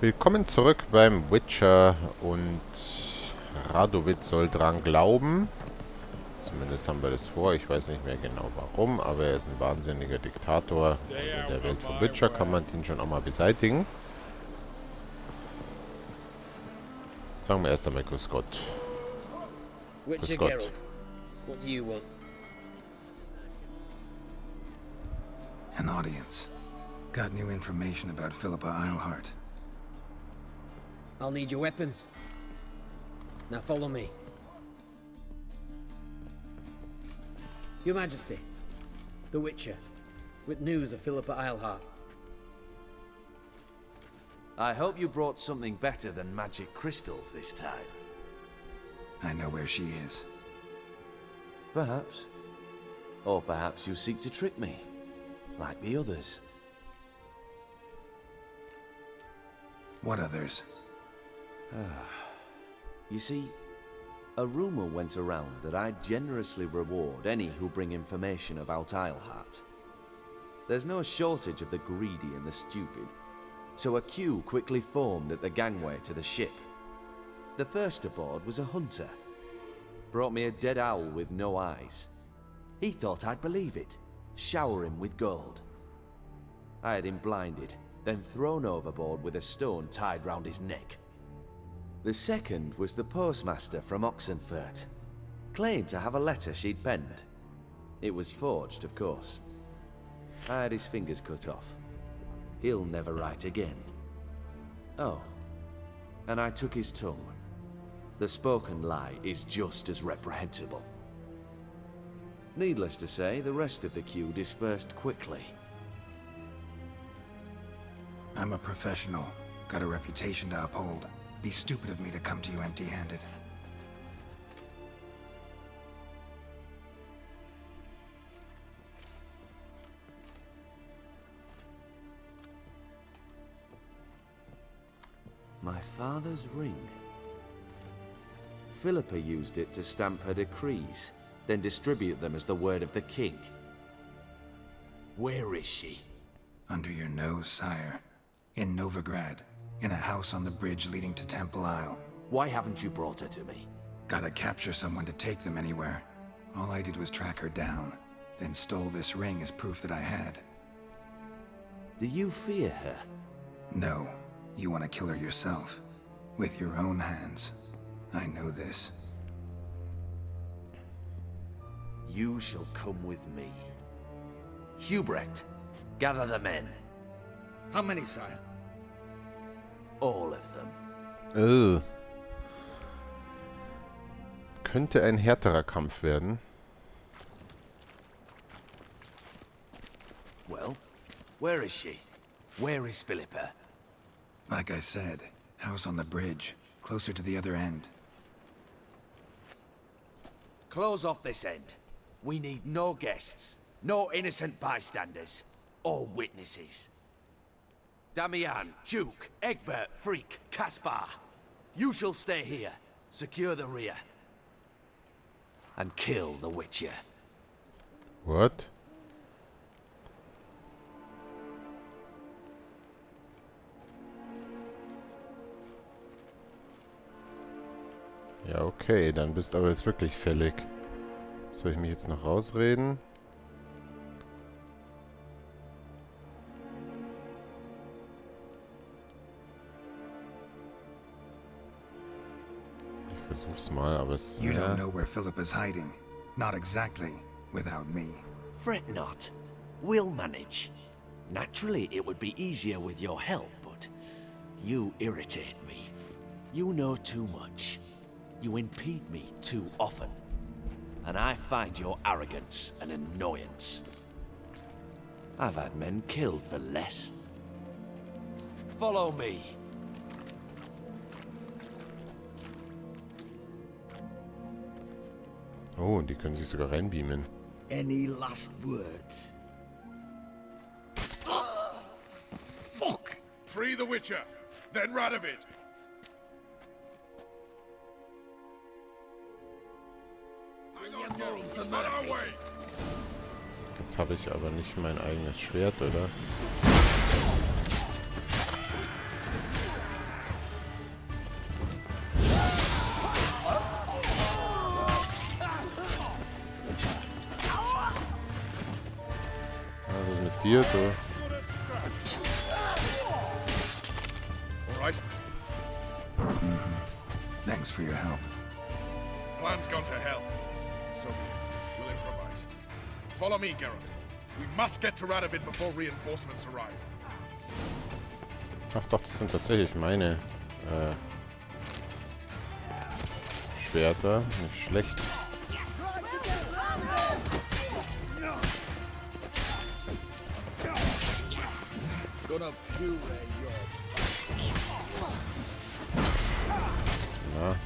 Willkommen zurück beim Witcher und Radowitz soll dran glauben. Zumindest haben wir das vor. Ich weiß nicht mehr genau warum, aber er ist ein wahnsinniger Diktator. Und in der Welt von Witcher kann man ihn schon auch mal beseitigen. Sagen wir erst einmal Grüß Gott. Grüß Gott. What do you want? An audience. Got new information about Philippa Eilhart. I'll need your weapons. Now follow me. Your Majesty, the Witcher, with news of Philippa Eilhart. I hope you brought something better than magic crystals this time. I know where she is. Perhaps. Or perhaps you seek to trick me, like the others. What others? You see, a rumor went around that I generously reward any who bring information about Eilhart. There's no shortage of the greedy and the stupid, so a queue quickly formed at the gangway to the ship. The first aboard was a hunter. Brought me a dead owl with no eyes. He thought I'd believe it, shower him with gold. I had him blinded, then thrown overboard with a stone tied round his neck. The second was the postmaster from Oxenfurt. Claimed to have a letter she'd penned. It was forged, of course. I had his fingers cut off. He'll never write again. Oh, and I took his tongue. The spoken lie is just as reprehensible. Needless to say, the rest of the queue dispersed quickly. I'm a professional. Got a reputation to uphold. Be stupid of me to come to you empty-handed. My father's ring. Philippa used it to stamp her decrees, then distribute them as the word of the king. Where is she? Under your nose, sire. In Novigrad. In a house on the bridge leading to Temple Isle. Why haven't you brought her to me? Gotta capture someone to take them anywhere. All I did was track her down, then stole this ring as proof that I had. Do you fear her? No. You want to kill her yourself. With your own hands. I know this. You shall come with me. Hubrecht, gather the men. How many, sire? All of them. Könnte ein härterer Kampf werden. Well, where is she? Where is Philippa? Like I said, house on the bridge, closer to the other end. Close off this end. We need no guests, no innocent bystanders, or witnesses. Damian, Duke, Egbert, Freak, Caspar. You shall stay here, secure the rear, and kill the Witcher. What? Ja, okay, dann bist aber jetzt wirklich fällig. Soll ich mich jetzt noch rausreden? Ich versuch's mal, aber es... You don't know where Philippa's hiding. Not exactly, without me. Fret not. We'll manage. Naturally, it would be easier with your help, but you irritate me. You know too much. You impede me too often. And I find your arrogance an annoyance. I've had men killed for less. Follow me. Oh, die können sich sogar reinbeamen. Any last words? Fuck! Free the Witcher, then Radovid. On our way. Jetzt habe ich aber nicht mein eigenes Schwert, oder? dir, du. All right? Thanks for your help. Plan's gone to hell. So be it. We'll improvise. Follow me, Geralt. We must get to Radovid before reinforcements arrive. Ach doch, das sind tatsächlich meine Schwerter. Nicht schlecht. Gonna puree your... Ja.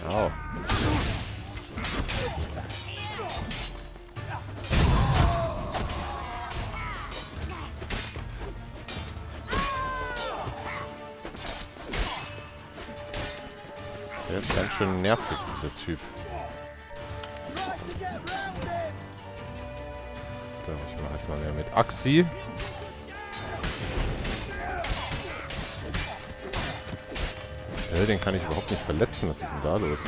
Au. Der ist ganz schön nervig, dieser Typ. So, ich mache jetzt mal mehr mit Axi. Den kann ich überhaupt nicht verletzen. Was ist denn da los?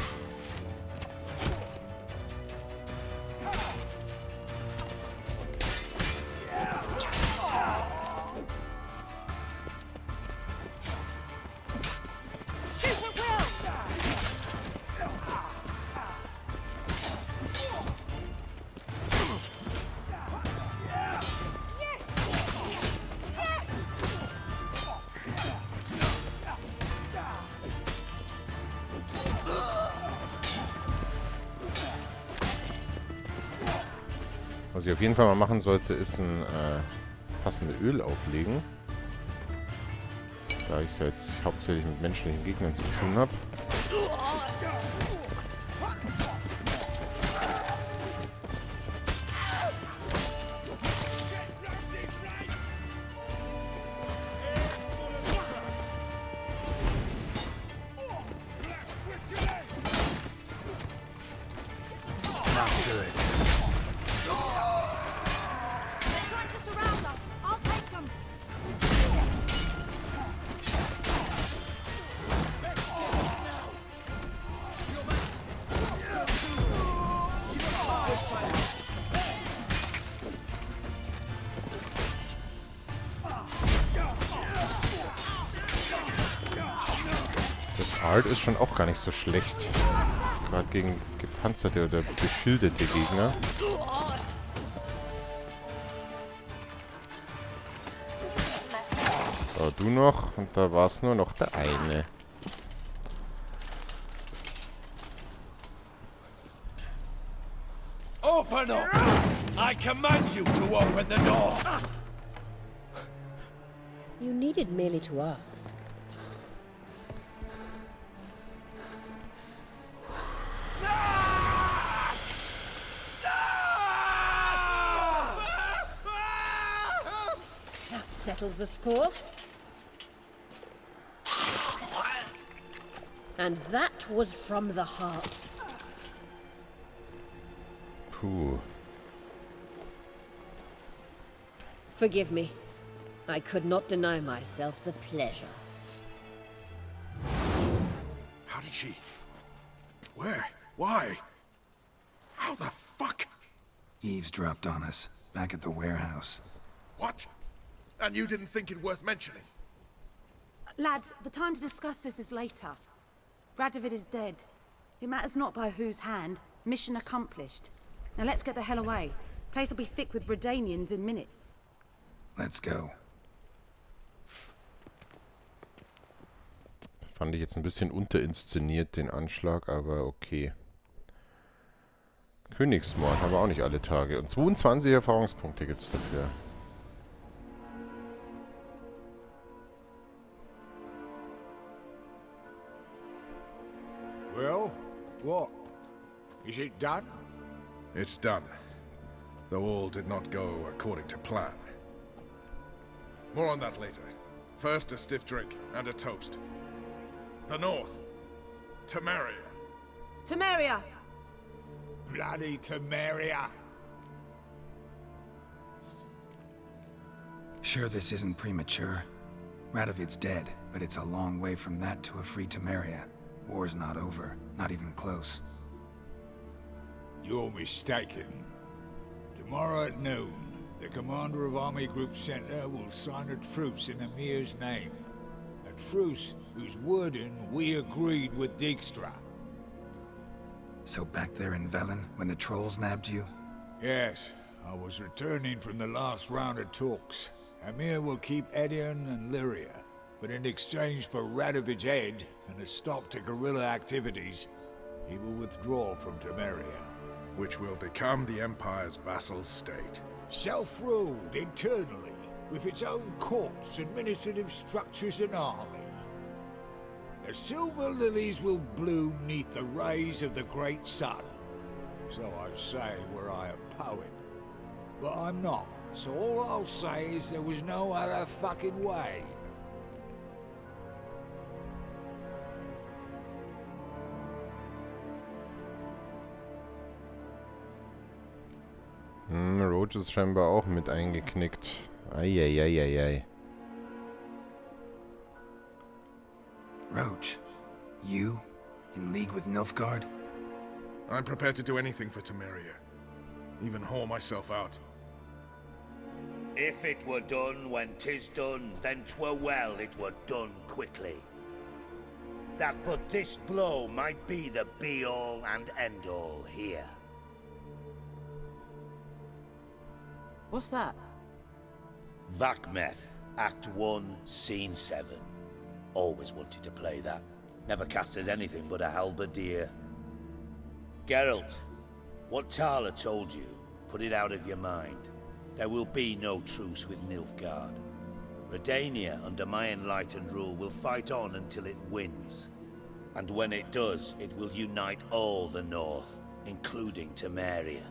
Was ich auf jeden Fall mal machen sollte, ist ein passendes Öl auflegen. Da ich es ja jetzt hauptsächlich mit menschlichen Gegnern zu tun habe. Art ist schon auch gar nicht so schlecht. Gerade gegen gepanzerte oder beschilderte Gegner. So, du noch. Und da war es nur noch der eine. Open up! I command you to open the door! You needed merely to ask. That settles the score. And that was from the heart. Puh. Forgive me. I could not deny myself the pleasure. How did she... Where? Why? How the fuck? Eavesdropped on us, back at the warehouse. What? And you didn't think it worth mentioning? Lads, the time to discuss this is later. Radovid is dead. It matters not by whose hand. Mission accomplished. Now let's get the hell away. Place will be thick with Redanians in minutes. Let's go. Fand ich jetzt ein bisschen unterinszeniert, den Anschlag, aber okay. Königsmord haben wir auch nicht alle Tage. Und 22 Erfahrungspunkte gibt es dafür. Well, what? Is it done? It's done. Though all did not go according to plan. More on that later. First, a stiff drink and a toast. The North. Temeria. Temeria! Bloody Temeria! Sure this isn't premature? Radovid's dead, but it's a long way from that to a free Temeria. War's not over, not even close. You're mistaken. Tomorrow at noon, the commander of Army Group Center will sign a truce in Emir's name. A truce whose wording we agreed with Dijkstra. So back there in Velen, when the trolls nabbed you? Yes, I was returning from the last round of talks. Emir will keep Edion and Lyria, but in exchange for Radovid's head and a stop to guerrilla activities, he will withdraw from Temeria. Which will become the Empire's vassal state. Self-ruled internally, with its own courts, administrative structures and army. The silver lilies will bloom neath the rays of the great sun. So I say were I a poet. But I'm not, so all I'll say is there was no other fucking way. Roach ist scheinbar auch mit eingeknickt. Eieieiei. Roach, you? In league with Nilfgaard? I'm prepared to do anything for Temeria. Even haul myself out. If it were done when 'tis done, then 'twere well it were done quickly. That but this blow might be the be-all and end-all here. What's that? Vakmeth, Act 1, Scene 7. Always wanted to play that. Never cast as anything but a halberdier. Geralt, what Tala told you, put it out of your mind. There will be no truce with Nilfgaard. Redania, under my enlightened rule, will fight on until it wins. And when it does, it will unite all the North, including Temeria.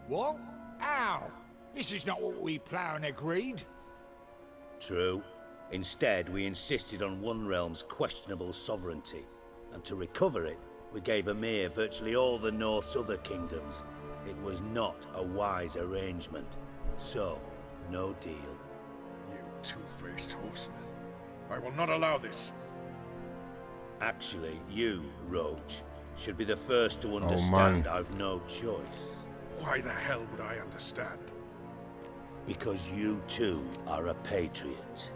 What? How? This is not what we planned and agreed. True. Instead, we insisted on one realm's questionable sovereignty. And to recover it, we gave Emir virtually all the North's other kingdoms. It was not a wise arrangement. So, no deal. You two-faced horseman. I will not allow this. Actually, you, Roach, should be the first to understand I've no choice. Why the hell would I understand? Because you too are a patriot.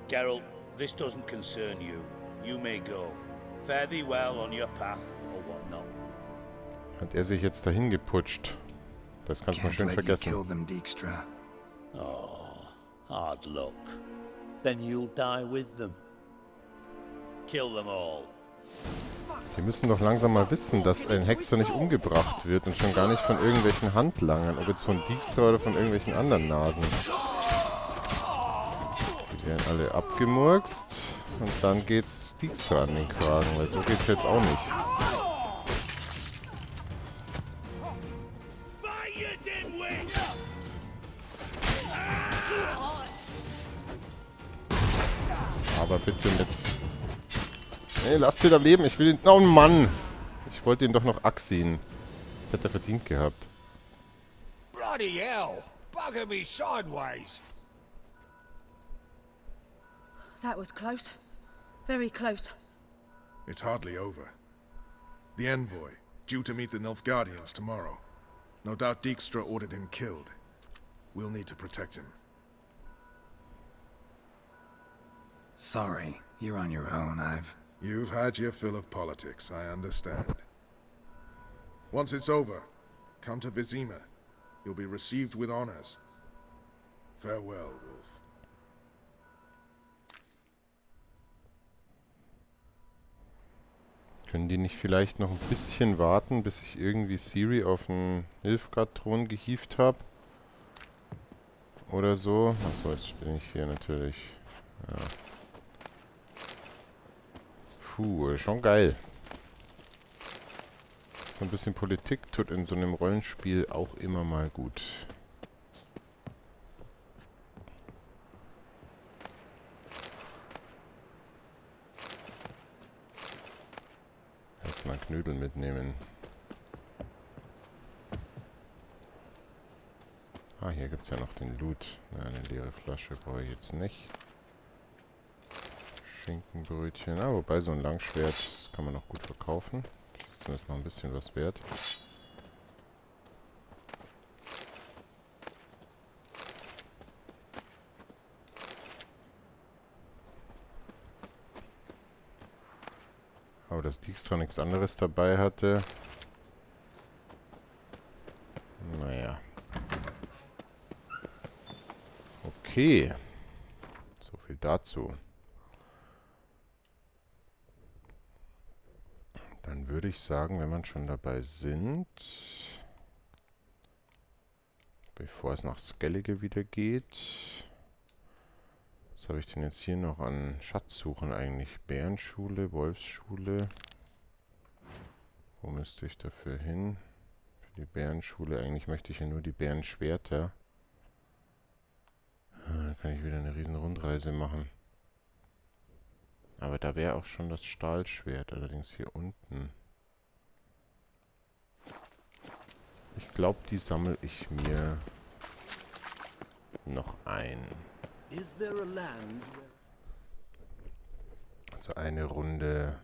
Geralt, this doesn't concern you. You may go. Fare thee well on your path or whatnot. Hat sich jetzt dahin geputscht. Das kannst du mal schön vergessen. Kill them, Dijkstra. Oh, hard luck. Then you'll die with them. Kill them all. Die müssen doch langsam mal wissen, dass ein Hexer nicht umgebracht wird und schon gar nicht von irgendwelchen Handlangern, ob jetzt von Dijkstra oder von irgendwelchen anderen Nasen. Die werden alle abgemurkst und dann geht's Dijkstra an den Kragen, weil so geht's jetzt auch nicht. Aber bitte mit... Nee, lasst ihn am Leben. Ich will ihn... Oh Mann! Ich wollte ihn doch noch axien. Das hätte er verdient gehabt. Bloody hell! Bugger me sideways! That was close. Very close. It's hardly over. The envoy, due to meet the Nilfgaardians tomorrow. No doubt Dijkstra ordered him killed. We'll need to protect him. Sorry, you're on your own. You've had your fill of politics, I understand. Once it's over, come to Vizima. You'll be received with honors. Farewell, Wolf. Können die nicht vielleicht noch ein bisschen warten, bis ich irgendwie Ciri auf den Nilfgaard-Thron gehievt habe? Oder so? Achso, jetzt bin ich hier natürlich. Ja. Puh, schon geil. So ein bisschen Politik tut in so einem Rollenspiel auch immer mal gut. Erstmal Knödel mitnehmen. Ah, hier gibt es ja noch den Loot. Na, eine leere Flasche brauche ich jetzt nicht. Schinkenbrötchen. Ah, wobei so ein Langschwert, das kann man noch gut verkaufen. Das ist zumindest noch ein bisschen was wert. Aber dass Dijkstra nichts anderes dabei hatte. Naja. Okay. So viel dazu. Dann würde ich sagen, wenn wir schon dabei sind, bevor es nach Skellige wieder geht, was habe ich denn jetzt hier noch an Schatzsuchen eigentlich? Bärenschule, Wolfsschule. Wo müsste ich dafür hin? Für die Bärenschule. Eigentlich möchte ich ja nur die Bärenschwerter. Da kann ich wieder eine riesen Rundreise machen. Aber da wäre auch schon das Stahlschwert, allerdings hier unten. Ich glaube, die sammle ich mir noch ein. Also eine Runde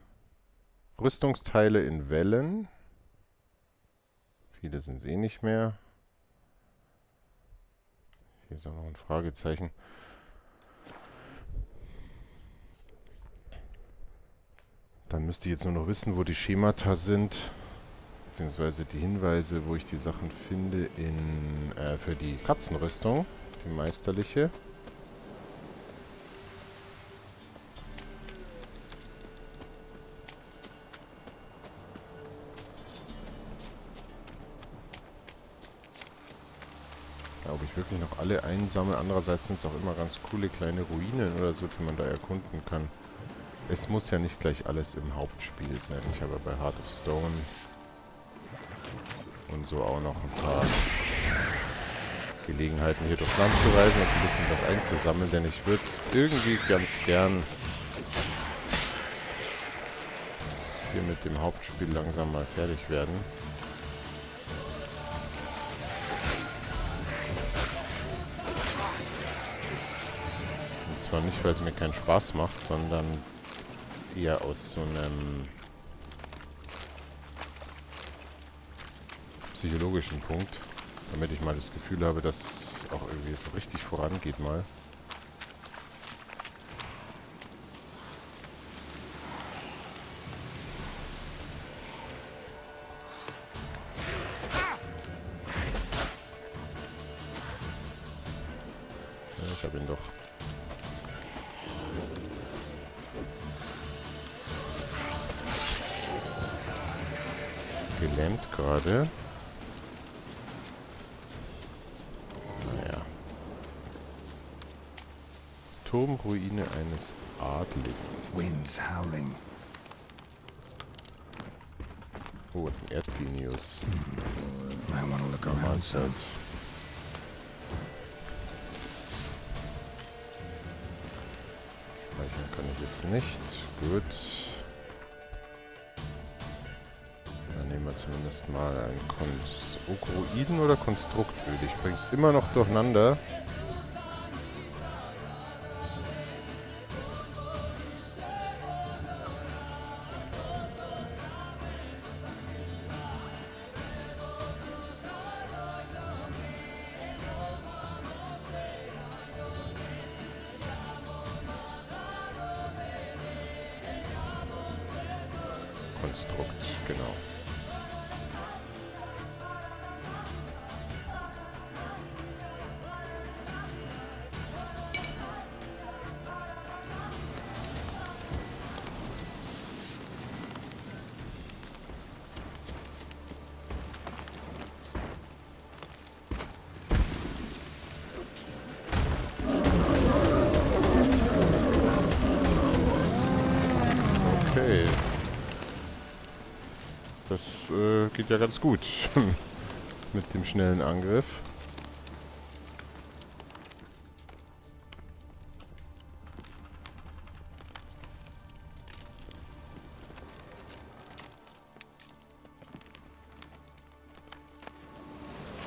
Rüstungsteile in Wellen. Viele sind es eh nicht mehr. Hier ist auch noch ein Fragezeichen. Dann müsste ich jetzt nur noch wissen, wo die Schemata sind. Beziehungsweise die Hinweise, wo ich die Sachen finde für die Katzenrüstung. Die meisterliche. Ob ich wirklich noch alle einsammle. Andererseits sind es auch immer ganz coole kleine Ruinen oder so, die man da erkunden kann. Es muss ja nicht gleich alles im Hauptspiel sein. Ich habe bei Heart of Stone und so auch noch ein paar Gelegenheiten, hier durchs Land zu reisen und ein bisschen was einzusammeln, denn ich würde irgendwie ganz gern hier mit dem Hauptspiel langsam mal fertig werden. Und zwar nicht, weil es mir keinen Spaß macht, sondern eher aus so einem psychologischen Punkt, damit ich mal das Gefühl habe, dass es auch irgendwie so richtig vorangeht mal. Ja, ich habe ihn doch. Gelähmt gerade. Naja. Turmruine eines Adligen. Winds howling. Oh, ein Erdgenius. I want to look around some. Speichern kann ich jetzt nicht. Gut. Dann nehmen wir zumindest mal ein Okroiden oder Konstruktöl. Ich bringe es immer noch durcheinander. Konstrukt, genau. Okay. Das geht ja ganz gut mit dem schnellen Angriff.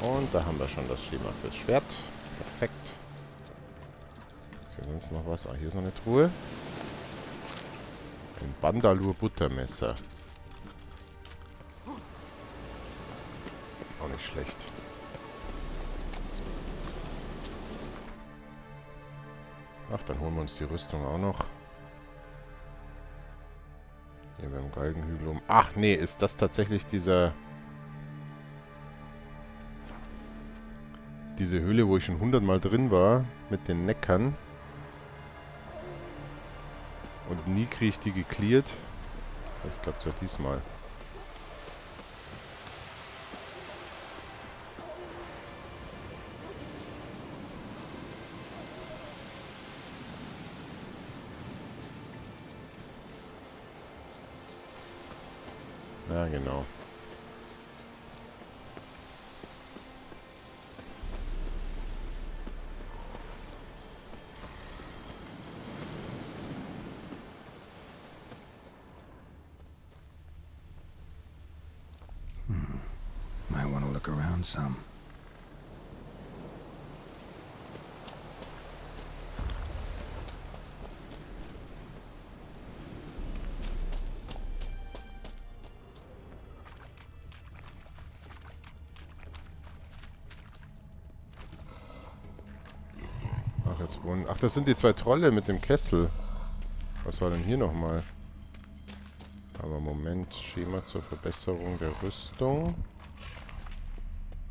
Und da haben wir schon das Schema fürs Schwert. Perfekt. Ist hier sonst noch was? Ah, hier ist noch eine Truhe. Ein Bandalur Buttermesser. Auch nicht schlecht. Ach, dann holen wir uns die Rüstung auch noch. Hier beim Galgenhügel um. Ach nee, ist das tatsächlich diese Höhle, wo ich schon 100-mal drin war, mit den Neckern. Und nie kriege ich die gecleart. Ich glaube es ja diesmal. Ja, genau. Might want to look around some. Ach, das sind die zwei Trolle mit dem Kessel. Was war denn hier nochmal? Aber Moment, Schema zur Verbesserung der Rüstung.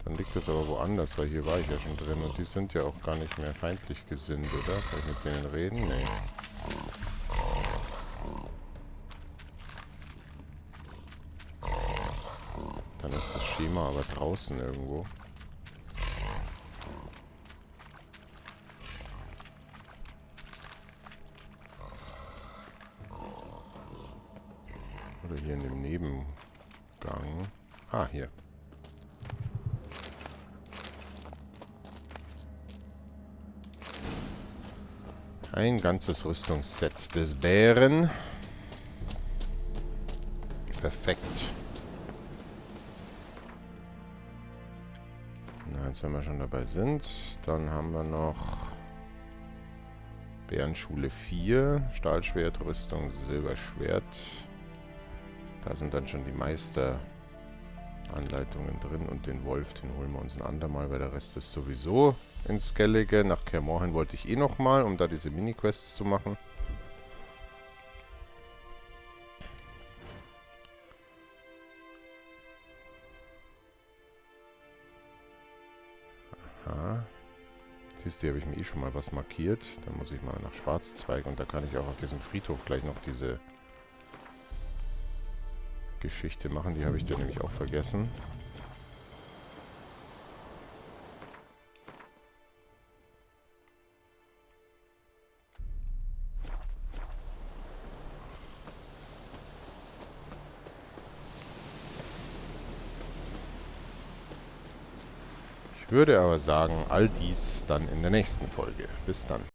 Dann liegt das aber woanders, weil hier war ich ja schon drin. Und die sind ja auch gar nicht mehr feindlich gesinnt, oder? Kann ich mit denen reden? Nee. Dann ist das Schema aber draußen irgendwo. Oder hier in dem Nebengang. Ah, hier. Ein ganzes Rüstungsset des Bären. Perfekt. Na, jetzt, wenn wir schon dabei sind, dann haben wir noch Bärenschule 4, Stahlschwert, Rüstung, Silberschwert. Da sind dann schon die Meisteranleitungen drin und den Wolf, den holen wir uns ein andermal, weil der Rest ist sowieso in Skellige. Nach Kermorhen wollte ich eh nochmal, um da diese Mini-Quests zu machen. Aha. Siehst du, hier habe ich mir eh schon mal was markiert. Dann muss ich mal nach Schwarzzweig und da kann ich auch auf diesem Friedhof gleich noch diese Geschichte machen. Die habe ich dann nämlich auch vergessen. Ich würde aber sagen, all dies dann in der nächsten Folge. Bis dann.